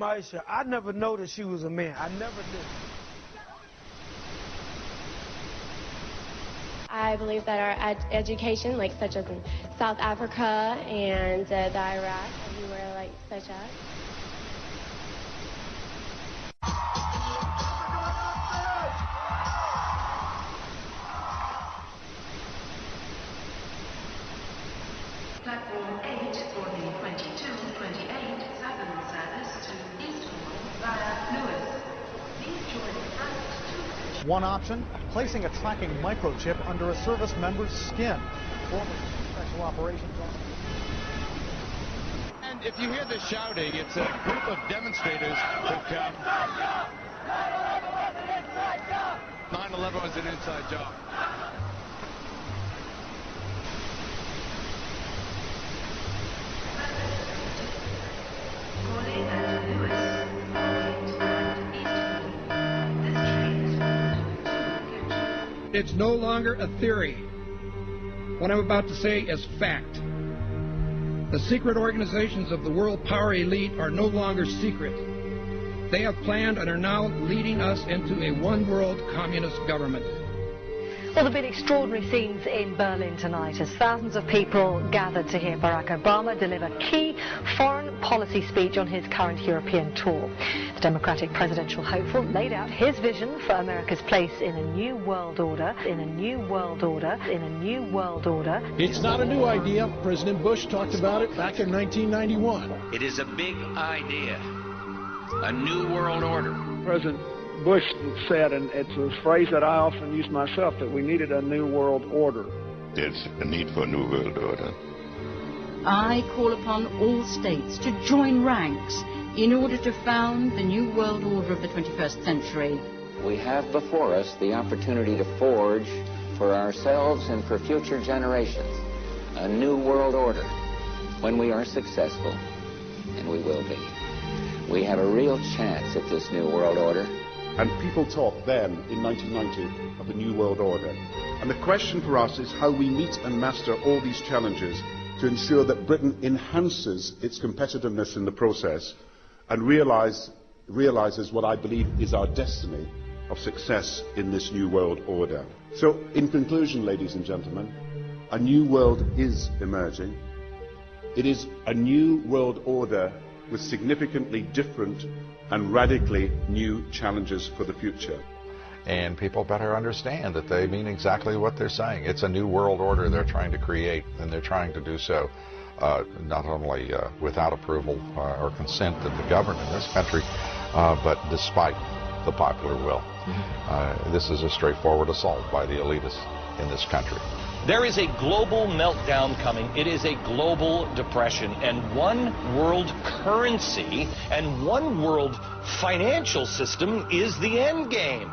Maisha, I never noticed she was a man. I never did. I believe that our education, like such as in South Africa and the Iraq, everywhere like such as. Platform 8 for the 2228 Southern service to Istanbul via Lewis. Please join the first two. One option, placing a tracking microchip under a service member's skin. Former special operations officer. And if you hear the shouting, it's a group of demonstrators who've come. 9/11 was an inside job. It's no longer a theory. What I'm about to say is fact. The secret organizations of the world power elite are no longer secret. They have planned and are now leading us into a one-world communist government. Well, there have been extraordinary scenes in Berlin tonight as thousands of people gathered to hear Barack Obama deliver key foreign policy speech on his current European tour. The Democratic presidential hopeful laid out his vision for America's place in a new world order, in a new world order, in a new world order. It's not a new idea. President Bush talked about it back in 1991. It is a big idea, a new world order. President Bush said, and it's a phrase that I often use myself, that we needed a new world order. There's a need for a new world order. I call upon all states to join ranks in order to found the new world order of the 21st century. We have before us the opportunity to forge for ourselves and for future generations a new world order. When we are successful, and we will be, we have a real chance at this new world order. And people talked then, in 1990, of a new world order. And the question for us is how we meet and master all these challenges to ensure that Britain enhances its competitiveness in the process and realizes what I believe is our destiny of success in this new world order. So, in conclusion, ladies and gentlemen, a new world is emerging. It is a new world order with significantly different and radically new challenges for the future. And people better understand that they mean exactly what they're saying. It's a new world order they're trying to create, and they're trying to do so not only without approval or consent of the government in this country, but despite the popular will. This is a straightforward assault by the elitists in this country. There is a global meltdown coming. It is a global depression, and one world currency and one world financial system is the end game.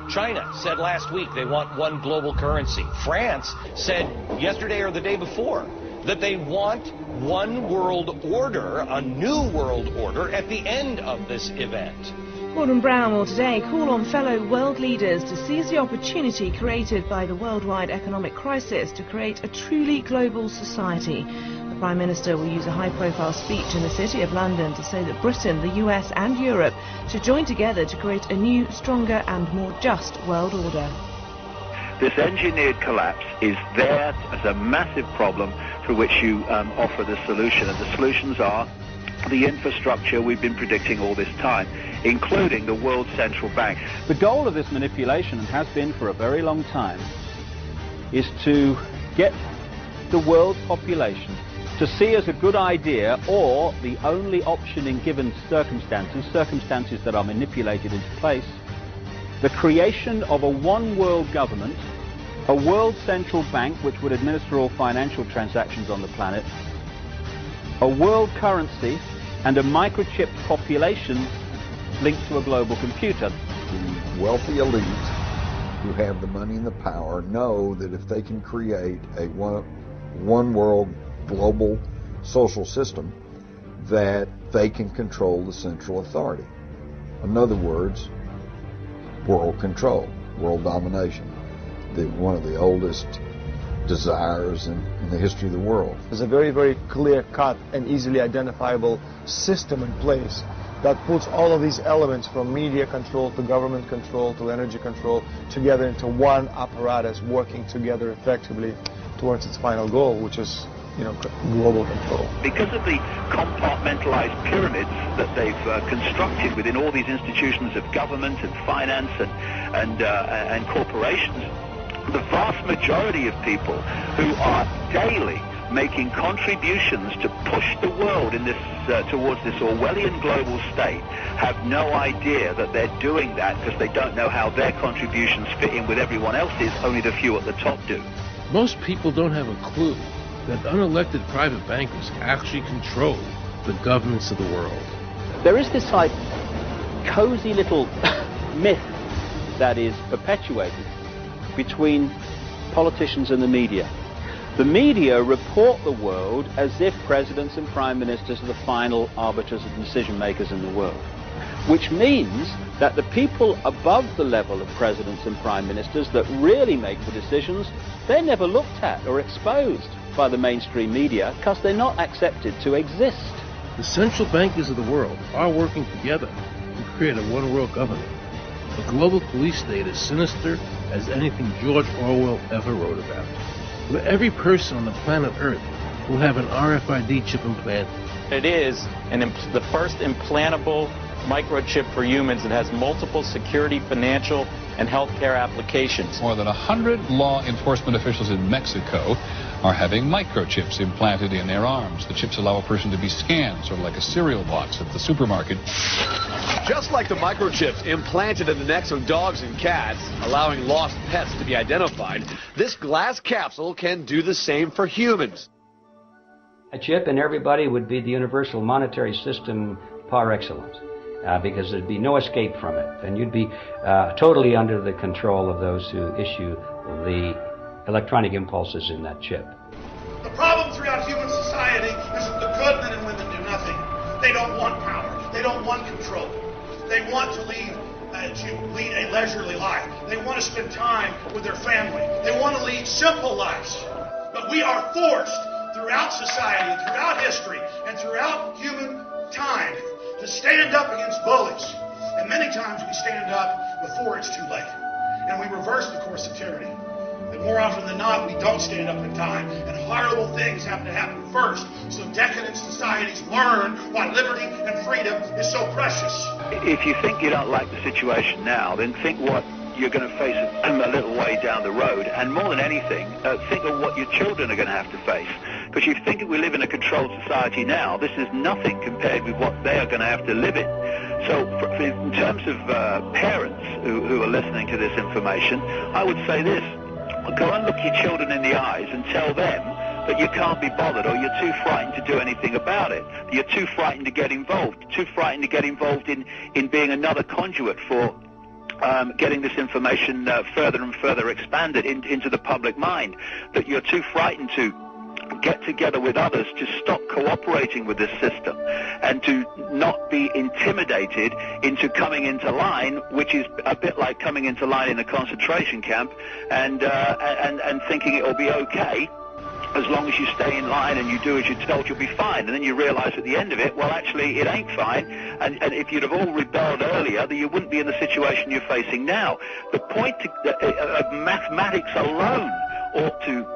China said last week they want one global currency. France said yesterday or the day before that they want one world order, a new world order, at the end of this event. Gordon Brown will today call on fellow world leaders to seize the opportunity created by the worldwide economic crisis to create a truly global society. The Prime Minister will use a high-profile speech in the City of London to say that Britain, the US and Europe should join together to create a new, stronger and more just world order. This engineered collapse is there as a massive problem for which you offer the solution, and the solutions are the infrastructure we've been predicting all this time, including the World Central Bank. The goal of this manipulation, and has been for a very long time, is to get the world's population to see as a good idea, or the only option in given circumstances that are manipulated into place, the creation of a one-world government, a world central bank which would administer all financial transactions on the planet, a world currency, and a microchipped population linked to a global computer. The wealthy elite who have the money and the power know that if they can create a one world global social system, that they can control the central authority. In other words, world control, world domination, one of the oldest desires in the history of the world. There's a very, very clear-cut and easily identifiable system in place that puts all of these elements from media control to government control to energy control together into one apparatus working together effectively towards its final goal, which is, global control. Because of the compartmentalized pyramids that they've constructed within all these institutions of government and finance and corporations, the vast majority of people who are daily making contributions to push the world in this towards this Orwellian global state have no idea that they're doing that because they don't know how their contributions fit in with everyone else's. Only the few at the top do. Most people don't have a clue that unelected private bankers actually control the governance of the world. There is this cozy little myth that is perpetuated between politicians and the media. The media report the world as if presidents and prime ministers are the final arbiters and decision makers in the world, which means that the people above the level of presidents and prime ministers that really make the decisions, they're never looked at or exposed by the mainstream media because they're not accepted to exist. The central bankers of the world are working together to create a one-world government. A global police state as sinister as anything George Orwell ever wrote about, where every person on the planet Earth will have an RFID chip implanted. It is the first implantable microchip for humans that has multiple security, financial, and healthcare applications. More than 100 law enforcement officials in Mexico are having microchips implanted in their arms. The chips allow a person to be scanned, sort of like a cereal box at the supermarket. Just like the microchips implanted in the necks of dogs and cats, allowing lost pets to be identified, this glass capsule can do the same for humans. A chip in everybody would be the universal monetary system par excellence, because there'd be no escape from it, and you'd be totally under the control of those who issue the electronic impulses in that chip. The problem throughout human society is that the good men and women do nothing. They don't want power. They don't want control. They want to lead a leisurely life. They want to spend time with their family. They want to lead simple lives. But we are forced throughout society, throughout history, and throughout human time to stand up against bullies. And many times we stand up before it's too late. And we reverse the course of tyranny. And more often than not, we don't stand up in time. And horrible things have to happen first. So decadent societies learn why liberty and freedom is so precious. If you think you don't like the situation now, then think what you're going to face a little way down the road. And more than anything, think of what your children are going to have to face. Because you think we live in a controlled society now, this is nothing compared with what they are going to have to live in. So in terms of parents who are listening to this information, I would say this. Go and look your children in the eyes and tell them that you can't be bothered, or you're too frightened to do anything about it. You're too frightened to get involved. Too frightened to get involved in being another conduit for getting this information further and further expanded into the public mind. That you're too frightened to get together with others to stop cooperating with this system and to not be intimidated into coming into line, which is a bit like coming into line in a concentration camp and thinking it will be okay. As long as you stay in line and you do as you're told, you'll be fine. And then you realize at the end of it, well, actually, it ain't fine. And if you'd have all rebelled earlier, then you wouldn't be in the situation you're facing now. The point of mathematics alone ought to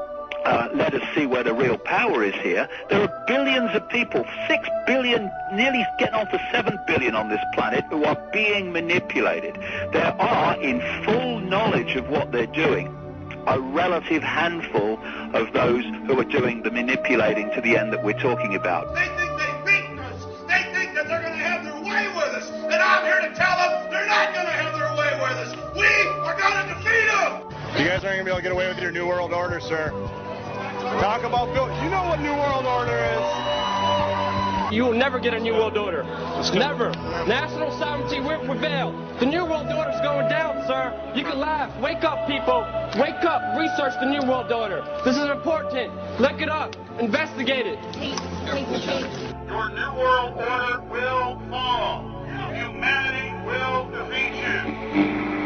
let us see where the real power is here. There are billions of people, 6 billion, nearly getting on to 7 billion on this planet, who are being manipulated. There are, in full knowledge of what they're doing, a relative handful of those who are doing the manipulating to the end that we're talking about. They think they've beaten us. They think that they're going to have their way with us. And I'm here to tell them they're not going to have their way with us. We are going to defeat them. You guys aren't going to be able to get away with your New World Order, sir. Talk about Bill. You know what New World Order is. You will never get a New World Order. Never. National sovereignty will prevail. The New World Order is going down, sir. You can laugh. Wake up, people. Wake up. Research the New World Order. This is important. Look it up. Investigate it. Your New World Order will fall. Humanity will defeat you.